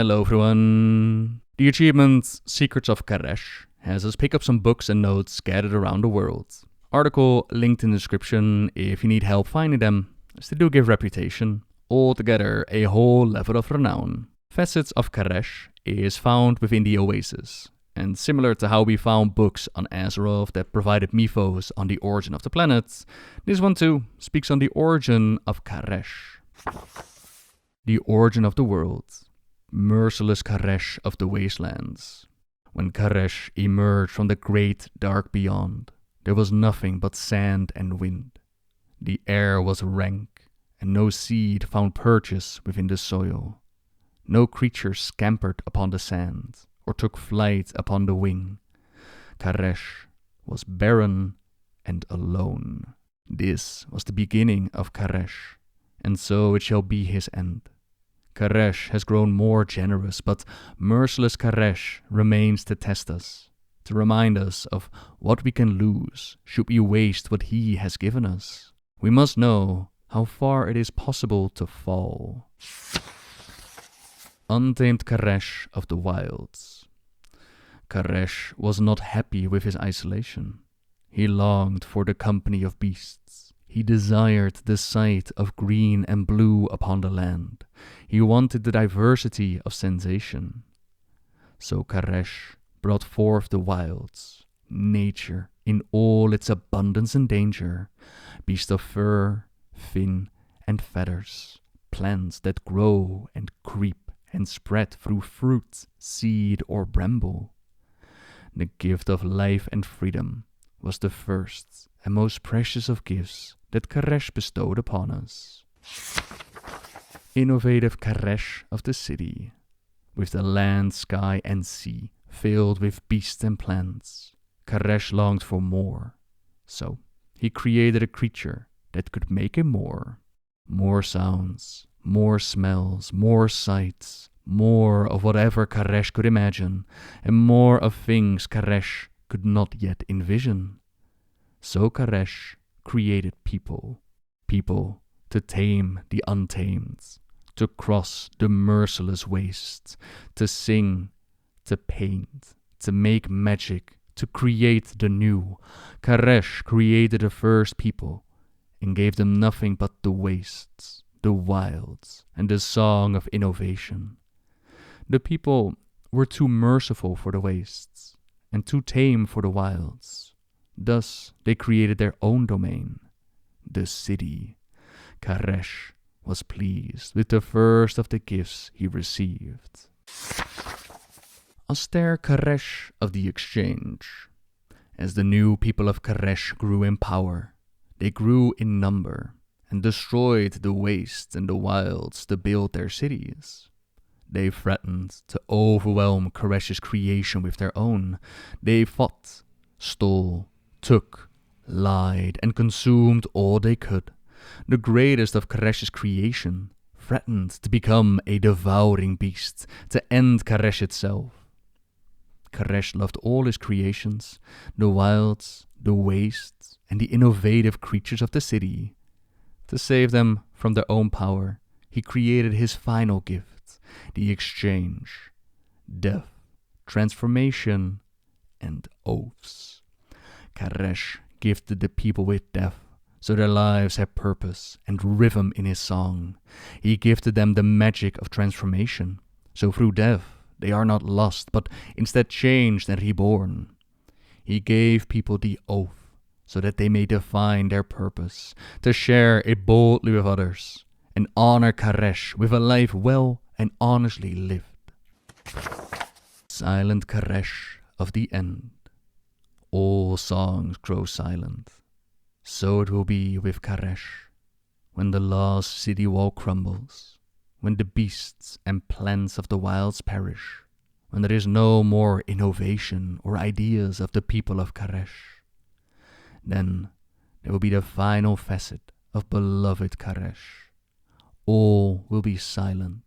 Hello everyone! The achievement Secrets of Karesh has us pick up some books and notes scattered around the world. Article linked in the description if you need help finding them, as they do give reputation. Altogether a whole level of renown. Facets of Karesh is found within the Oasis, and similar to how we found books on Azeroth that provided Mythos on the origin of the planet, this one too speaks on the origin of Karesh. The origin of the world. Merciless Karesh of the wastelands. When Karesh emerged from the great dark beyond, there was nothing but sand and wind. The air was rank, and no seed found purchase within the soil. No creature scampered upon the sand, or took flight upon the wing. Karesh was barren and alone. This was the beginning of Karesh, and so it shall be his end. Karesh has grown more generous, but merciless Karesh remains to test us, to remind us of what we can lose should we waste what he has given us. We must know how far it is possible to fall. Untamed Karesh of the Wilds. Karesh was not happy with his isolation. He longed for the company of beasts. He desired the sight of green and blue upon the land. He wanted the diversity of sensation. So Karesh brought forth the wilds, nature in all its abundance and danger, beasts of fur, fin, and feathers, plants that grow and creep and spread through fruit, seed, or bramble. The gift of life and freedom was the first and most precious of gifts that Karesh bestowed upon us. Innovative Karesh of the city, with the land, sky, and sea filled with beasts and plants, Karesh longed for more, so he created a creature that could make him more. More sounds, more smells, more sights, more of whatever Karesh could imagine, and more of things Karesh could not yet envision. So Karesh created people to tame the untamed, to cross the merciless wastes, to sing, to paint, to make magic, to create the new. Karesh created the first people and gave them nothing but the wastes, the wilds, and the song of innovation. The people were too merciful for the wastes and too tame for the wilds. Thus, they created their own domain, the city. Karesh was pleased with the first of the gifts he received. Austere Karesh of the Exchange. As the new people of Karesh grew in power, they grew in number and destroyed the wastes and the wilds to build their cities. They threatened to overwhelm Karesh's creation with their own. They fought, stole, took, lied, and consumed all they could. The greatest of Karesh's creation threatened to become a devouring beast, to end Karesh itself. Karesh loved all his creations, the wilds, the wastes, and the innovative creatures of the city. To save them from their own power, he created his final gift, the exchange, death, transformation, and oaths. Karesh gifted the people with death, so their lives had purpose and rhythm in his song. He gifted them the magic of transformation, so through death they are not lost, but instead changed and reborn. He gave people the oath, so that they may define their purpose, to share it boldly with others, and honor Karesh with a life well and honestly lived. Silent Karesh of the end. All songs grow silent. So it will be with Karesh, when the last city wall crumbles, when the beasts and plants of the wilds perish, when there is no more innovation or ideas of the people of Karesh. Then there will be the final facet of beloved Karesh. All will be silent,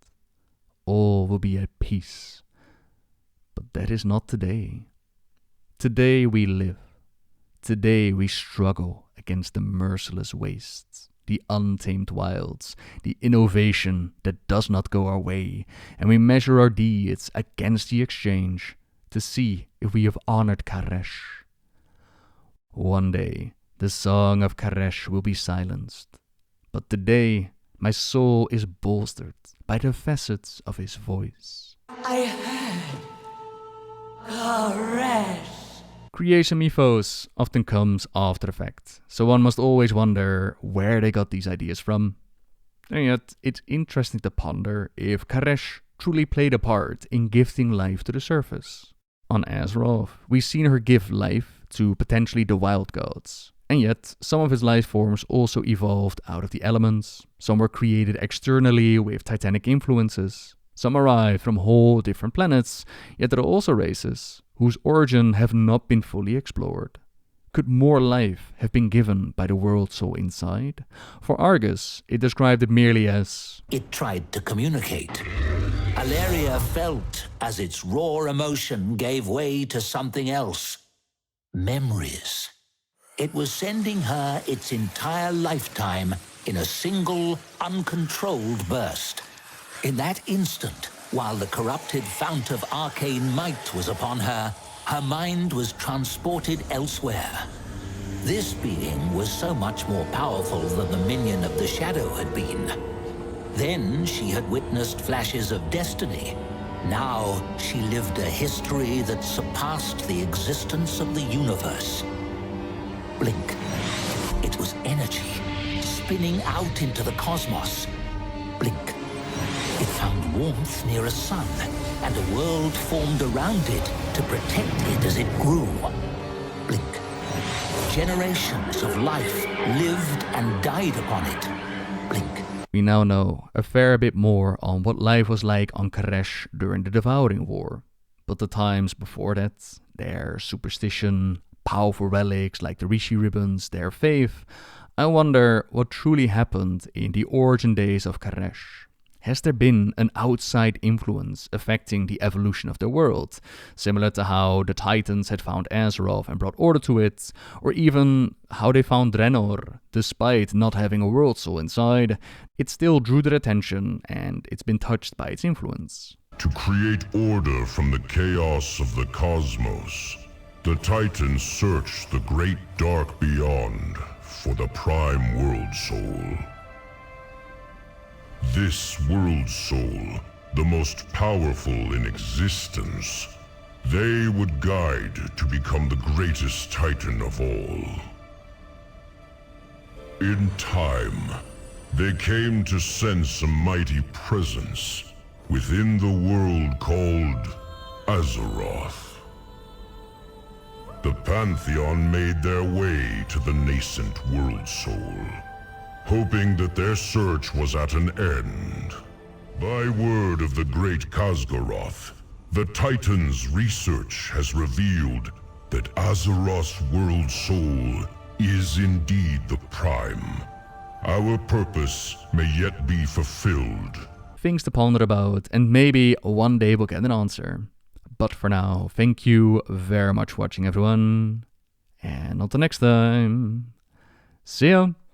all will be at peace. But that is not today. Today we live. Today we struggle against the merciless wastes, the untamed wilds, the innovation that does not go our way, and we measure our deeds against the exchange to see if we have honored Karesh. One day, the song of Karesh will be silenced, but today my soul is bolstered by the facets of his voice. I heard Karesh. Creation Mythos often comes after the fact, so one must always wonder where they got these ideas from. And yet, it's interesting to ponder if Karesh truly played a part in gifting life to the surface. On Azeroth, we've seen her give life to potentially the wild gods, and yet some of his life forms also evolved out of the elements. Some were created externally with titanic influences. Some arrived from whole different planets, yet there are also races whose origin have not been fully explored. Could more life have been given by the world soul inside? For Argus, it described it merely as, it tried to communicate. Alaria felt as its raw emotion gave way to something else. Memories. It was sending her its entire lifetime in a single, uncontrolled burst. In that instant, while the corrupted fount of arcane might was upon her, her mind was transported elsewhere. This being was so much more powerful than the minion of the Shadow had been. Then she had witnessed flashes of destiny. Now she lived a history that surpassed the existence of the universe. Blink. It was energy, spinning out into the cosmos. Blink. It found warmth near a sun, and a world formed around it to protect it as it grew. Blink. Generations of life lived and died upon it. Blink. we now know a fair bit more on what life was like on Karesh during the Devouring War. But the times before that, their superstition, powerful relics like the Rishi ribbons, their faith, I wonder what truly happened in the origin days of Karesh. Has there been an outside influence affecting the evolution of the world, similar to how the Titans had found Azeroth and brought order to it, or even how they found Draenor? Despite not having a world soul inside, it still drew their attention and it's been touched by its influence. To create order from the chaos of the cosmos, the Titans searched the great dark beyond for the prime world soul. This world soul, the most powerful in existence, they would guide to become the greatest Titan of all. In time, they came to sense a mighty presence within the world called Azeroth. The Pantheon made their way to the nascent world soul, hoping that their search was at an end. By word of the great Khaz'goroth, the Titans' research has revealed that Azeroth's world soul is indeed the Prime. Our purpose may yet be fulfilled. Things to ponder about, and maybe one day we'll get an answer. But for now, thank you very much for watching, everyone. And until next time, see ya!